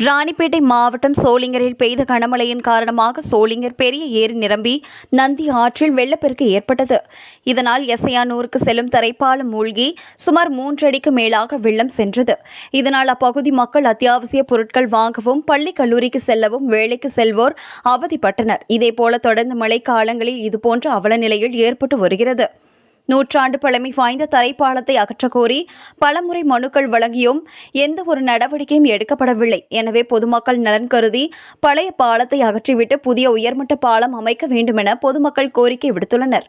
ராணிப்பேட்டை மாவட்டம் சோளிங்கரில் பெய்த கனமழையின் காரணமாக சோளிங்கர் பெரிய ஏரி நிரம்பி நந்தி ஆற்றில் வெள்ளப்பெருக்கு ஏற்பட்டது. இதனால் எசையானூருக்கு செல்லும் தரைப்பாலம் மூழ்கி சுமார் 3 அடிக்கு மேலாக வெள்ளம் சென்றது. இதனால் அப்பகுதி மக்கள் அத்தியாவசிய பொருட்கள் வாங்கவும், பள்ளி கல்லூரிக்கு செல்லவும், வேலைக்கு செல்வோர் அவதிப்பட்டனர். இதேபோல தொடர்ந்து மழை காலங்களில் இதுபோன்ற அவல நிலையில் ஏற்பட்டு வருகிறது. நூற்றாண்டு பழமை வாய்ந்த தரைப்பாலத்தை அகற்றக்கோரி பலமுறை மனுக்கள் வழங்கியும் எந்த ஒரு நடவடிக்கையும் எடுக்கப்படவில்லை. எனவே பொதுமக்கள் நலன் கருதி பழைய பாலத்தை அகற்றிவிட்டு புதிய உயர்மட்ட பாலம் அமைக்க வேண்டுமென பொதுமக்கள் கோரிக்கை விடுத்துள்ளனர்.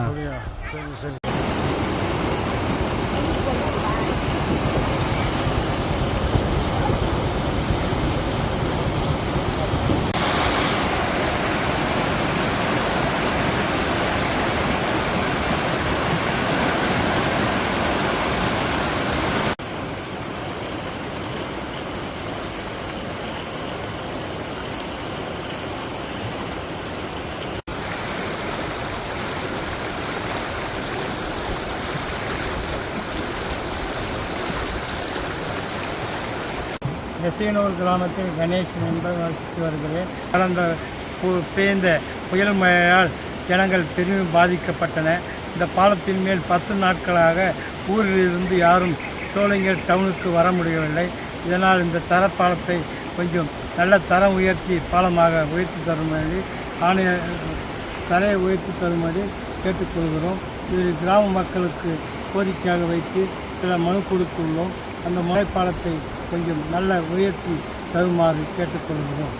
சொல்லுங்க. சரி. எசையனூர் கிராமத்தில் கணேசன் என்பவர் வசித்து வருகிறேன். கடந்த பெய்த புயல் மழையால் ஜனங்கள் பெரிதும் பாதிக்கப்பட்டன. இந்த பாலத்தின் மேல் 10 நாட்களாக ஊரிலிருந்து யாரும் சோளிங்கர் டவுனுக்கு வர முடியவில்லை. இதனால் இந்த தரப்பாலத்தை கொஞ்சம் நல்ல தரம் உயர்த்தி பாலமாக உயர்த்தி தரும்படி தரையை உயர்த்தி தரும்படி கேட்டுக்கொள்கிறோம். இதில் கிராம மக்களுக்கு கோரிக்கையாக வைத்து சில மனு கொடுத்துள்ளோம். அந்த மலைப்பாலத்தை கொஞ்சம் நல்ல உயர்த்தி தருமாறு கேட்டுக்கொள்கிறோம்.